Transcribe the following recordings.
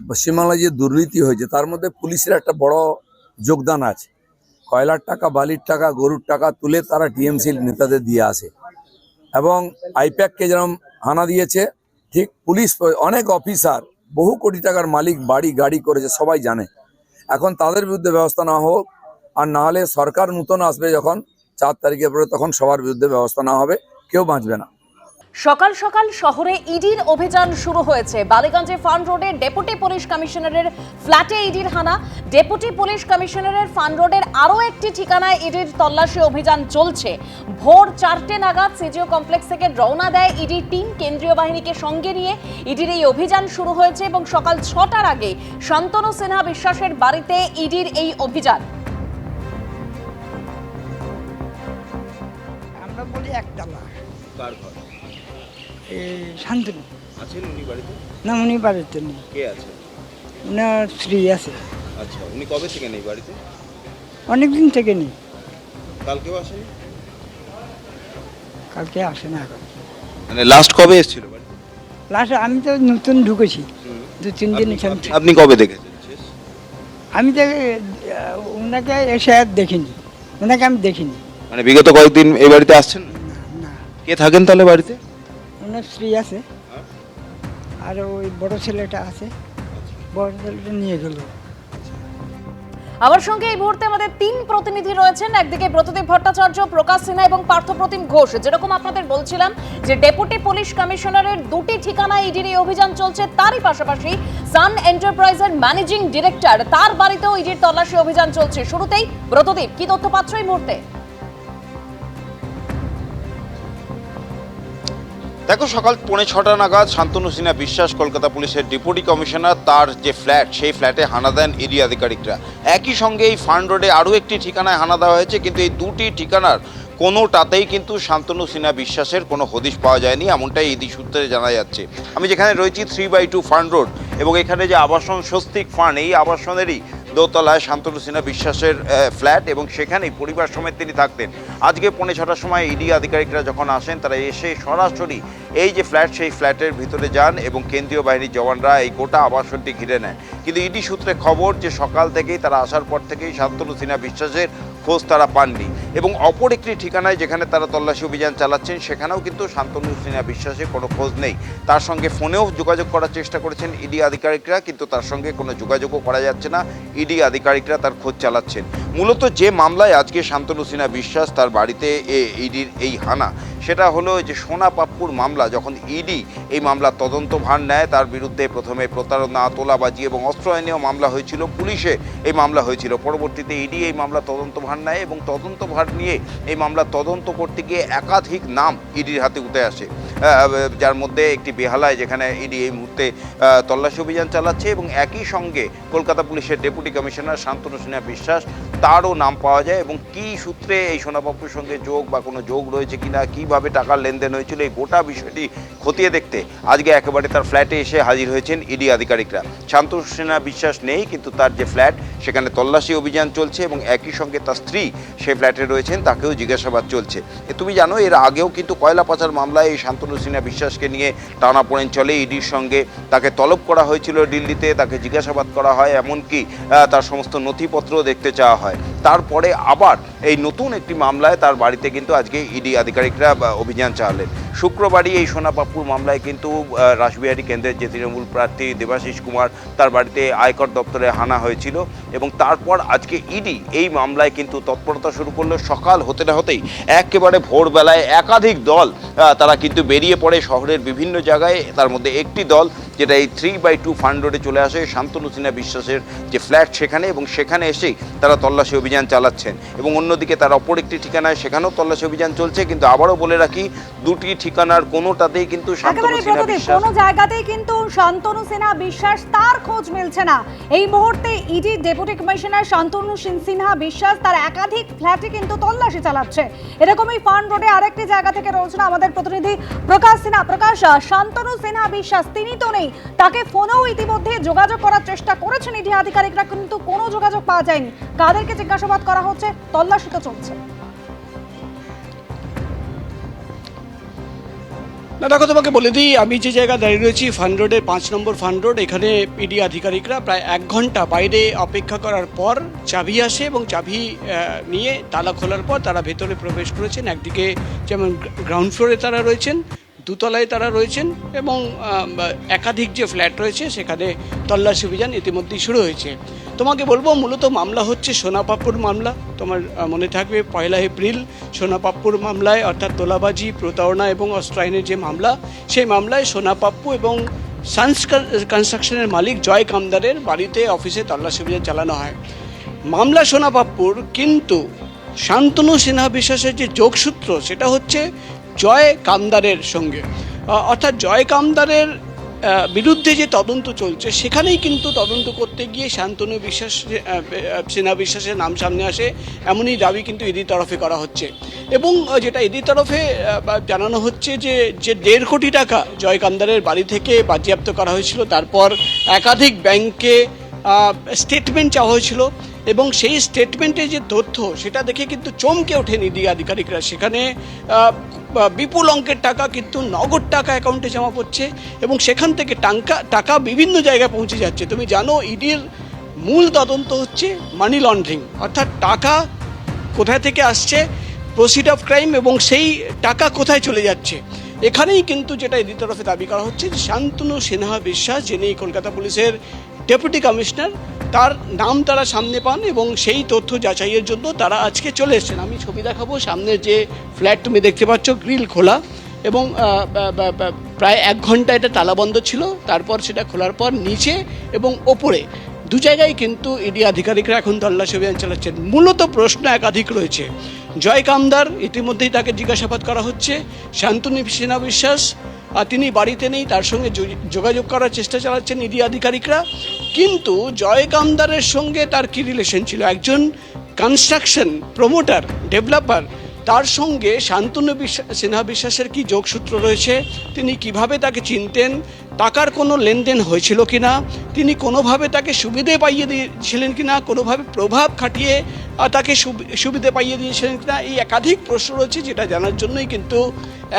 পশ্চিমবাংলায় যে দুর্নীতি হয়েছে তার মধ্যে পুলিশের একটা বড় যোগদান আছে। কয়লার টাকা, বালির টাকা, গরুর টাকা তুলে তারা টিএমসি নেতাদের দিয়ে আসে এবং আইপ্যাককে যেরকম হানা দিয়েছে, ঠিক পুলিশ অনেক অফিসার বহু কোটি টাকার মালিক বাড়ি গাড়ি করেছে, সবাই জানে। এখন তাদের বিরুদ্ধে ব্যবস্থা না হোক, আর না হলে সরকার নূতন আসবে যখন 4 তারিখের পরে, তখন সবার বিরুদ্ধে ব্যবস্থা না হবে, কেউ বাঁচবে না। সকাল সকাল শহরে ইডির অভিযান শুরু হয়েছে। বালিগঞ্জে ফার্ম রোডে ডেপুটি পুলিশ কমিশনারের ফ্ল্যাটে ইডির হানা। ডেপুটি পুলিশ কমিশনারের ফার্ম রোডের আরও একটি ঠিকানায় ইডির তল্লাশি অভিযান চলছে। ভোর 4টে নাগাদ সিজিও কমপ্লেক্স থেকে রওনা দেয় ইডির টিম। কেন্দ্রীয় বাহিনীকে সঙ্গে নিয়ে ইডির এই অভিযান শুরু হয়েছে এবং সকাল 6টার আগে শান্তনু সিনহা বিশ্বাসের বাড়িতে ইডির এই অভিযান। আমরা বলি একতলা। কার ঘর? শান্তনু আছেন উনি বাড়িতে? না, উনি বাড়িতে নেই, কে আছে? উনার স্ত্রী আছে। আচ্ছা, উনি কবে থেকে নেই বাড়িতে? অনেকদিন থেকে নেই। কালকেও আসেনি? কালকে আসে না এখন। মানে লাস্ট কবে এসেছিল বাড়িতে? লাস্ট আমি তো নতুন ঢুকেছি, 2-3 দিন এখানে। আপনি কবে দেখেছেন শেষ? আমি তো ওনাকে এসে আর দেখিনি, ওনাকে আমি দেখিনি। মানে বিগত কয়েকদিন এই বাড়িতে আসছেন? না, কে থাকেন তাহলে বাড়িতে? ওনার স্ত্রী আছে আর ওই বড় ছেলেটা আছে, বড় ছেলেটা নিয়ে গেল। আমার সঙ্গে এই মুহূর্তে আমাদের 3 প্রতিনিধি রয়েছেন। একদিকে ব্রতদেব ভট্টাচার্য, প্রকাশ সিনহা এবং পার্থপ্রতিম ঘোষ। যেরকম আপনাদের বলছিলাম যে ডেপুটি পুলিশ কমিশনারের 2টি ঠিকানায় ইডির এই অভিযান চলছে, তারই পাশাপাশি সান এন্টারপ্রাইজের ম্যানেজিং ডিরেক্টর, তার বাড়িতেও ইডির তল্লাশি অভিযান চলছে। শুরুতেই ব্রতদেব, কি তথ্য পাচ্ছ এই মুহূর্তে? দেখো, সকাল 6:45 নাগাদ শান্তনু সিনহা বিশ্বাস, কলকাতা পুলিশের ডেপুটি কমিশনার, তার যে ফ্ল্যাট, সেই ফ্ল্যাটে হানা দেন ইডি আধিকারিকরা। একই সঙ্গে এই ফার্ম রোডে আরও একটি ঠিকানায় হানা দেওয়া হয়েছে, কিন্তু এই দুটি ঠিকানার কোনোটাতেই কিন্তু শান্তনু সিনহা বিশ্বাসের কোনো হদিশ পাওয়া যায়নি, এমনটাই ইডি সূত্রে জানা যাচ্ছে। আমি যেখানে রয়েছি 3/2 ফার্ম রোড, এবং এখানে যে আবাসন স্বস্তিক ফার্ম, এই আবাসনেরই দোতলায় শান্তনু সিনহা বিশ্বাসের ফ্ল্যাট, এবং সেখানেই পরিবার সমেত তিনি থাকতেন। আজকে 6:45 সময় ইডি আধিকারিকরা যখন আসেন, তারা এসে সরাসরি এই যে ফ্ল্যাট, সেই ফ্ল্যাটের ভিতরে যান এবং কেন্দ্রীয় বাহিনীর জওয়ানরা এই গোটা আবাসনটি ঘিরে নেয়। কিন্তু ইডি সূত্রে খবর যে সকাল থেকেই তারা আসার পর থেকেই শান্তনু সিনহা বিশ্বাসের খোঁজ তারা পাননি, এবং অপর একটি ঠিকানায় যেখানে তারা তল্লাশি অভিযান চালাচ্ছেন, সেখানেও কিন্তু শান্তনু সিনহা বিশ্বাসের কোনো খোঁজ নেই। তার সঙ্গে ফোনেও যোগাযোগ করার চেষ্টা করেছেন ইডি আধিকারিকরা, কিন্তু তার সঙ্গে কোনো যোগাযোগও করা যাচ্ছে না। ইডি আধিকারিকরা তার খোঁজ চালাচ্ছেন। মূলত যে মামলায় আজকে শান্তনু সিনহা বিশ্বাস তার বাড়িতে ইডির এই হানা, সেটা হলো যে সোনা পাপ্পুর মামলা। যখন ইডি এই মামলার তদন্তভার নেয়, তার বিরুদ্ধে প্রথমে প্রতারণা, তোলাবাজি এবং অস্ত্র আইনেও মামলা হয়েছিল, পুলিশে এই মামলা হয়েছিল। পরবর্তীতে ইডি এই মামলা তদন্তভার নেয় এবং তদন্তভার নিয়ে এই মামলা তদন্ত করতে গিয়ে একাধিক নাম ইডির হাতে উঠে আসে, যার মধ্যে একটি বেহালায়, যেখানে ইডি এই মুহূর্তে তল্লাশি অভিযান চালাচ্ছে, এবং একই সঙ্গে কলকাতা পুলিশের ডেপুটি কমিশনার শান্তনু সিনহা বিশ্বাস, তারও নাম পাওয়া যায়। এবং কী সূত্রে এই সোনা পাপ্পুর সঙ্গে যোগ বা কোনো যোগ রয়েছে কিনা, কীভাবে টাকার লেনদেন হয়েছিল, এই গোটা বিষয়টি খতিয়ে দেখতে আজকে একেবারে তার ফ্ল্যাটে এসে হাজির হয়েছেন ইডি আধিকারিকরা। শান্তনু সিনহা বিশ্বাস নেই, কিন্তু তার যে ফ্ল্যাট, সেখানে তল্লাশি অভিযান চলছে, এবং একই সঙ্গে তার স্ত্রী সেই ফ্ল্যাটে রয়েছেন, তাকেও জিজ্ঞাসাবাদ চলছে। তুমি জানো, এর আগেও কিন্তু কয়লা পাচার মামলায় এই শান্তনু সিনহা বিশ্বাসকে নিয়ে টানাপোড়েন চলে ইডির সঙ্গে। তাকে তলব করা হয়েছিল দিল্লিতে, তাকে জিজ্ঞাসাবাদ করা হয়, এমনকি তার সমস্ত নথিপত্রও দেখতে চাওয়া হয়। তারপরে আবার এই নতুন একটি মামলায় তার বাড়িতে কিন্তু আজকে ইডি আধিকারিকরা অভিযান চালালেন। শুক্রবারই এই সোনা পাপ্পুর মামলায় কিন্তু রাসবিহারী কেন্দ্রের যে তৃণমূল প্রার্থী দেবাশিস কুমার, তার বাড়িতে আয়কর দপ্তরে হানা হয়েছিল, এবং তারপর আজকে ইডি এই মামলায় কিন্তু তৎপরতা শুরু করলো। সকাল হতে না হতেই একেবারে ভোরবেলায় একাধিক দল তারা কিন্তু বেরিয়ে পড়ে শহরের বিভিন্ন জায়গায়। তার মধ্যে একটি দল যেটা এই 3/2 ফার্ম রোডে চলে আসে শান্তনু সিনহা বিশ্বাসের যে ফ্ল্যাট, সেখানে, এবং সেখানে এসেই তারা তল্লাশি অভিযান চালাচ্ছেন। এবং অন্যদিকে তার অপর একটি ঠিকানায়, সেখানেও তল্লাশি অভিযান চলছে। কিন্তু আবারও বলে রাখি, দুটি ঠিকানার কোনোটাতেই কিন্তু শান্তনু সিনহা বিশ্বাস, কোনো জায়গাতেই কিন্তু শান্তনু সিনহা বিশ্বাস তার খোঁজ মিলছে না। এই মুহূর্তে ED deputy commissioner Shantanu Sinha Biswas তার একাধিক ফ্ল্যাটে কিন্তু তল্লাশি চালাচ্ছে। এরকমই ফার্ম রোডে আরেকটি জায়গা থেকে রয়েছেন আমাদের প্রতিনিধি প্রকাশ সিনহা। প্রকাশ, শান্তনু সিনহা বিশ্বাস তিনি তো নেই, তাকে ফোনেও ইতিমধ্যে যোগাযোগ করার চেষ্টা করেছেন ইডি আধিকারিকরা, কিন্তু কোনো যোগাযোগ পাওয়া যায়নি। কাদেরকে জিজ্ঞাসাবাদ করা হচ্ছে? তল্লাশি তো চলছে। না দেখো, তোমাকে বলে দিই, আমি যে জায়গায় দাঁড়িয়ে রয়েছি ফান রোডের 5 নম্বর ফান রোড, এখানে ইডি আধিকারিকরা প্রায় 1 ঘন্টা বাইরে অপেক্ষা করার পর চাবি আসে এবং চাবি নিয়ে তালা খোলার পর তারা ভেতরে প্রবেশ করেছেন। একদিকে যেমন গ্রাউন্ড ফ্লোরে তারা রয়েছেন, দোতলায় তারা রয়েছেন এবং একাধিক যে ফ্ল্যাট রয়েছে সেখানে তল্লাশি অভিযান ইতিমধ্যেই শুরু হয়েছে। তোমাকে বলবো মূলত মামলা হচ্ছে সোনাপাপ্পুর মামলা। তোমার মনে থাকবে 1 এপ্রিল সোনাপাপ্পুর মামলায়, অর্থাৎ তোলাবাজি, প্রতারণা এবং অস্ত্র আইনের যে মামলা, সেই মামলায় সোনাপাপ্পু এবং সানস কনস্ট্রাকশনের মালিক জয় কামদারের বাড়িতে অফিসে তল্লাশি অভিযান চালানো হয়। মামলা সোনাপাপ্পুর, কিন্তু শান্তনু সিনহা বিশ্বাসের যে যোগসূত্র সেটা হচ্ছে জয় কামদারের সঙ্গে, অর্থাৎ জয় কামদারের বিরুদ্ধে যে তদন্ত চলছে সেখানেই কিন্তু তদন্ত করতে গিয়ে শান্তনু বিশ্বাস সিনহা বিশ্বাসের নাম সামনে আসে, এমনই দাবি কিন্তু ইডির তরফে করা হচ্ছে। এবং যেটা ইডির তরফে জানানো হচ্ছে যে 1.5 কোটি টাকা জয় কামদারের বাড়ি থেকে বাজেয়াপ্ত করা হয়েছিল, তারপর একাধিক ব্যাংকে স্টেটমেন্ট চাওয়া হয়েছিল এবং সেই স্টেটমেন্টে যে তথ্য সেটা দেখে কিন্তু চমকে ওঠেন ইডি আধিকারিকরা। সেখানে বিপুল অঙ্কের টাকা কিন্তু নগদ টাকা অ্যাকাউন্টে জমা পড়ছে এবং সেখান থেকে টাকা বিভিন্ন জায়গায় পৌঁছে যাচ্ছে। তুমি জানো ইডির মূল তদন্ত হচ্ছে মানি লন্ডারিং, অর্থাৎ টাকা কোথায় থেকে আসছে, প্রসিড অফ ক্রাইম এবং সেই টাকা কোথায় চলে যাচ্ছে। এখানেই কিন্তু যেটা ইডির তরফে দাবি করা হচ্ছে যে শান্তনু সিনহা বিশ্বাস, যিনি কলকাতা পুলিশের ডেপুটি কমিশনার, তার নাম তারা সামনে পান এবং সেই তথ্য যাচাইয়ের জন্য তারা আজকে চলে এসেছেন। আমি ছবি দেখাবো, সামনে যে ফ্ল্যাট তুমি দেখতে পাচ্ছ গ্রিল খোলা এবং প্রায় 1 ঘন্টা এটা তালাবন্ধ ছিল, তারপর সেটা খোলার পর নিচে এবং ওপরে 2 জায়গায় কিন্তু ইডি আধিকারিকরা এখন তল্লাশি অভিযান চালাচ্ছেন। মূলত প্রশ্ন একাধিক রয়েছে। জয় কামদার, ইতিমধ্যেই তাকে জিজ্ঞাসাবাদ করা হচ্ছে। শান্তনু সিনহা বিশ্বাস, তিনি বাড়িতে নেই, তার সঙ্গে যোগাযোগ করার চেষ্টা চালাচ্ছেন ইডি আধিকারিকরা। কিন্তু জয় কামদারের সঙ্গে তার কী রিলেশন ছিল, একজন কনস্ট্রাকশন প্রমোটার, ডেভেলপার, তার সঙ্গে শান্তনু সিনহা বিশ্বাসের কি যোগসূত্র রয়েছে, তিনি কিভাবে তাকে চিনতেন, টাকার কোনো লেনদেন হয়েছিল কিনা, তিনি কোনোভাবে তাকে সুবিধে পাইয়ে দিয়েছিলেন কিনা, কোনোভাবে প্রভাব খাটিয়ে তাকে সুবিধে পাইয়ে দিয়েছিলেন কিনা, এই একাধিক প্রশ্ন রয়েছে, যেটা জানার জন্যই কিন্তু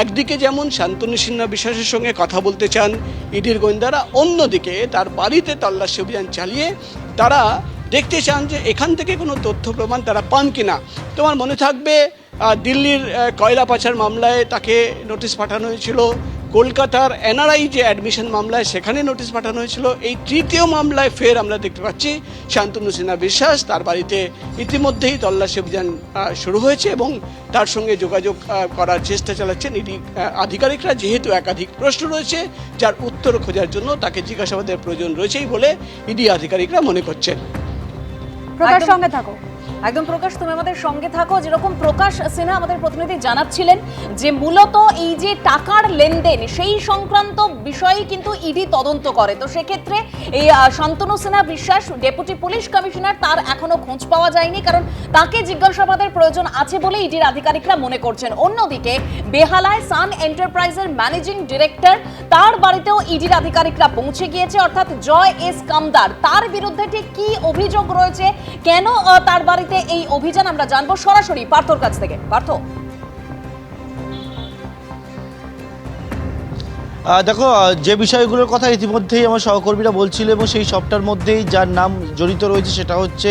একদিকে যেমন শান্তনু সিনহা বিশ্বাসের সঙ্গে কথা বলতে চান ইডির গোয়েন্দারা, অন্যদিকে তার বাড়িতে তল্লাশি অভিযান চালিয়ে তারা দেখতে চান যে এখান থেকে কোনো তথ্য প্রমাণ তারা পান কিনা। তোমার মনে থাকবে দিল্লির কয়লা পাচার মামলায় তাকে নোটিশ পাঠানো হয়েছিল, কলকাতার এনআরআই যে অ্যাডমিশন মামলায় সেখানে নোটিশ পাঠানো হয়েছিল। এই তৃতীয় মামলায় ফের আমরা দেখতে পাচ্ছি শান্তনু সিনহা বিশ্বাস, তার বাড়িতে ইতিমধ্যেই তল্লাশি অভিযান শুরু হয়েছে এবং তার সঙ্গে যোগাযোগ করার চেষ্টা চালাচ্ছেন ইডি আধিকারিকরা, যেহেতু একাধিক প্রশ্ন রয়েছে যার উত্তর খোঁজার জন্য তাকে জিজ্ঞাসাবাদের প্রয়োজন রয়েছেই বলে ইডি আধিকারিকরা মনে করছেন। প্রকাশ, সঙ্গে থাকো। একদম প্রকাশ, তুমি আমাদের সঙ্গে থাকো। যেরকম প্রকাশ সিনহা আমাদের প্রতিনিধি জানাচ্ছিলেন যে মূলত এই যে টাকার লেনদেন সেই সংক্রান্ত বিষয়ে কিন্তু ইডি তদন্ত করে। তো সেক্ষেত্রে এই শান্তনু সিনহা বিশ্বাস ডেপুটি পুলিশ কমিশনার, তার এখনো খোঁজ পাওয়া যায়নি, কারণ তাকে জিজ্ঞাসাবাদের প্রয়োজন আছে বলে ইডির আধিকারিকরা মনে করছেন। অন্যদিকে বেহালায় সান এন্টারপ্রাইজের ম্যানেজিং ডিরেক্টর, তার বাড়িতেও ইডির আধিকারিকরা পৌঁছে গিয়েছে, অর্থাৎ জয় এস কামদার, তার বিরুদ্ধে ঠিক কি অভিযোগ রয়েছে, কেন তার বাড়িতে এই অভিযান, আমরা জানবো সরাসরি পার্থর কাছ থেকে। পার্থ, দেখো, যে বিষয়গুলোর কথা ইতিমধ্যেই আমার সহকর্মীরা বলছিল এবং সেই সবটার মধ্যেই যার নাম জড়িত রয়েছে সেটা হচ্ছে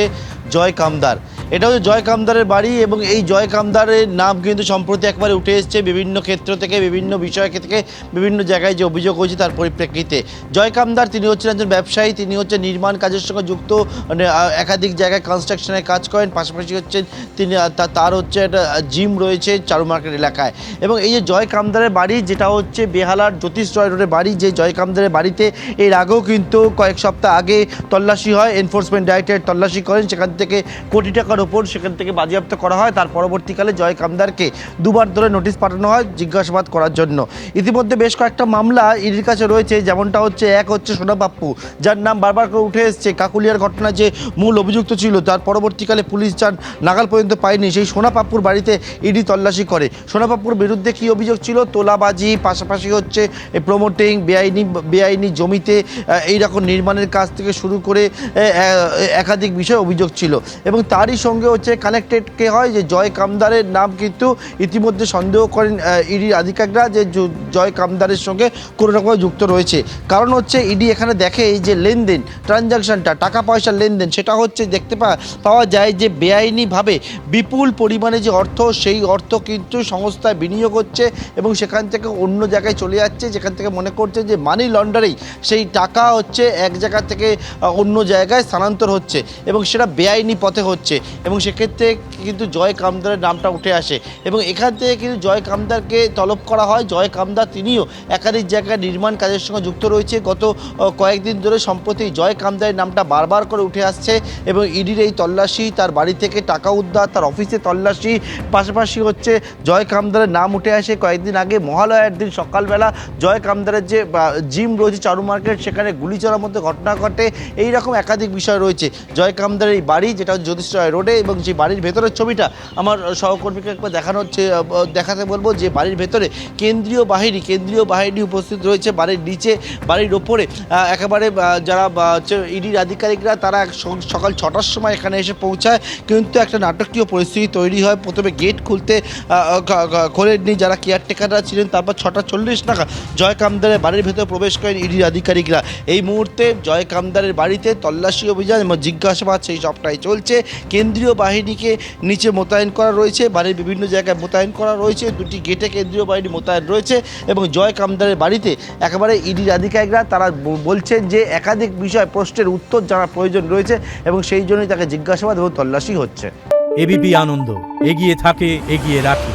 জয় কামদার। এটা হচ্ছে জয় কামদারের বাড়ি এবং এই জয় কামদারের নাম কিন্তু সম্প্রতি একবারে উঠে এসছে বিভিন্ন ক্ষেত্র থেকে, বিভিন্ন বিষয় থেকে, বিভিন্ন জায়গায় যে অভিযোগ হয়েছে তার পরিপ্রেক্ষিতে। জয় কামদার তিনি হচ্ছেন একজন ব্যবসায়ী, তিনি হচ্ছে নির্মাণ কাজের সঙ্গে যুক্ত, মানে একাধিক জায়গায় কনস্ট্রাকশনের কাজ করেন, পাশাপাশি হচ্ছেন তিনি তার হচ্ছে একটা জিম রয়েছে চারু মার্কেট এলাকায়। এবং এই যে জয় কামদারের বাড়ি, যেটা হচ্ছে বেহালার জ্যোতিষ জয় রোডের বাড়ি, যে জয় কামদারের বাড়িতে এর আগেও কিন্তু কয়েক সপ্তাহ আগে তল্লাশি হয়, এনফোর্সমেন্ট ডাইরেক্টরেট তল্লাশি করেন, সেখান থেকে কোটি টাকার ওপর সেখান থেকে বাজেয়াপ্ত করা হয়। তার পরবর্তীকালে জয় কামদারকে 2 বার ধরে নোটিশ পাঠানো হয় জিজ্ঞাসাবাদ করার জন্য। ইতিমধ্যে বেশ কয়েকটা মামলা ইডির কাছে রয়েছে, যেমনটা হচ্ছে এক হচ্ছে সোনাপাপ্পু, যার নাম বারবার করে উঠে এসছে, কাকুলিয়ার ঘটনা যে মূল অভিযুক্ত ছিল, তার পরবর্তীকালে পুলিশ যান নাগাল পর্যন্ত পায়নি, সেই সোনাপাপ্পুর বাড়িতে ইডি তল্লাশি করে। সোনাপাপ্পুর বিরুদ্ধে কী অভিযোগ ছিল, তোলাবাজি, পাশাপাশি হচ্ছে প্রমোটিং, বেআইনি জমিতে এইরকম নির্মাণের কাজ থেকে শুরু করে একাধিক বিষয় অভিযোগ ছিল। ছিল এবং তারই সঙ্গে হচ্ছে কানেক্টেড কে হয় যে জয় কামদারের নাম কিন্তু ইতিমধ্যে সন্দেহ করেন ইডির আধিকারিকরা যে জয় কামদারের সঙ্গে কোনো রকমভাবে যুক্ত রয়েছে। কারণ হচ্ছে ইডি এখানে দেখে এই যে লেনদেন ট্রানজাকশনটা টাকা পয়সার লেনদেন সেটা হচ্ছে দেখতে পাওয়া যায় যে বেআইনিভাবে বিপুল পরিমাণে যে অর্থ সেই অর্থ কিন্তু সংস্থায় বিনিয়োগ হচ্ছে এবং সেখান থেকে অন্য জায়গায় চলে যাচ্ছে, যেখান থেকে মনে করছে যে মানি লন্ডারিং সেই টাকা হচ্ছে এক জায়গা থেকে অন্য জায়গায় স্থানান্তর হচ্ছে এবং সেটা বেআইনি পথে হচ্ছে এবং সেক্ষেত্রে কিন্তু জয় কামদারের নামটা উঠে আসে এবং এখান থেকে কিন্তু জয় কামদারকে তলব করা হয়। জয় কামদার তিনিও একাধিক জায়গায় নির্মাণ কাজের সঙ্গে যুক্ত রয়েছে। গত কয়েকদিন ধরে সম্প্রতি জয় কামদারের নামটা বারবার করে উঠে আসছে এবং ইডির এই তল্লাশি, তার বাড়ি থেকে টাকা উদ্ধার, তার অফিসে তল্লাশি, পাশাপাশি হচ্ছে জয় কামদারের নাম উঠে আসে। কয়েকদিন আগে মহালয়ার দিন সকালবেলা জয় কামদারের যে জিম রয়েছে চারু মার্কেট সেখানে গুলি চলার মধ্যে ঘটনা ঘটে। এই রকম একাধিক বিষয় রয়েছে। জয় কামদারের এই বাড়ি যেটা জ্যোতিষ রায় রোডে এবং যে বাড়ির ভেতরের ছবিটা আমার সহকর্মীকে একবার দেখাতে বলবো যে বাড়ির ভেতরে কেন্দ্রীয় বাহিনী উপস্থিত রয়েছে। বাড়ির নিচে বাড়ির ওপরে একেবারে যারা ইডির আধিকারিকরা তারা সকাল 6টার সময় এখানে এসে পৌঁছায়, কিন্তু একটা নাটকীয় পরিস্থিতি তৈরি হয়। প্রথমে গেট খুলতে খোলেননি যারা কেয়ারটেকাররা ছিলেন, তারপর 6:40 নাগাদ জয় কামদারের বাড়ির ভেতরে প্রবেশ করেন ইডির আধিকারিকরা। এই মুহূর্তে জয় কামদারের বাড়িতে তল্লাশি অভিযান এবং জিজ্ঞাসাবাদ সেই সবটাই চলছে। কেন্দ্রীয় বাহিনীকে নিচে মোতায়েন করা রয়েছে, বাড়ির বিভিন্ন জায়গায় মোতায়েন করা রয়েছে, 2টি গেটে কেন্দ্রীয় বাহিনী মোতায়েন রয়েছে এবং জয় কামদারের বাড়িতে একেবারে ইডির আধিকারিকরা তারা বলছেন যে একাধিক বিষয় প্রশ্নের উত্তর জানার প্রয়োজন রয়েছে এবং সেই জন্যই তাকে জিজ্ঞাসাবাদ এবং তল্লাশি হচ্ছে। এবিপি আনন্দ, এগিয়ে থাকে, এগিয়ে রাখে।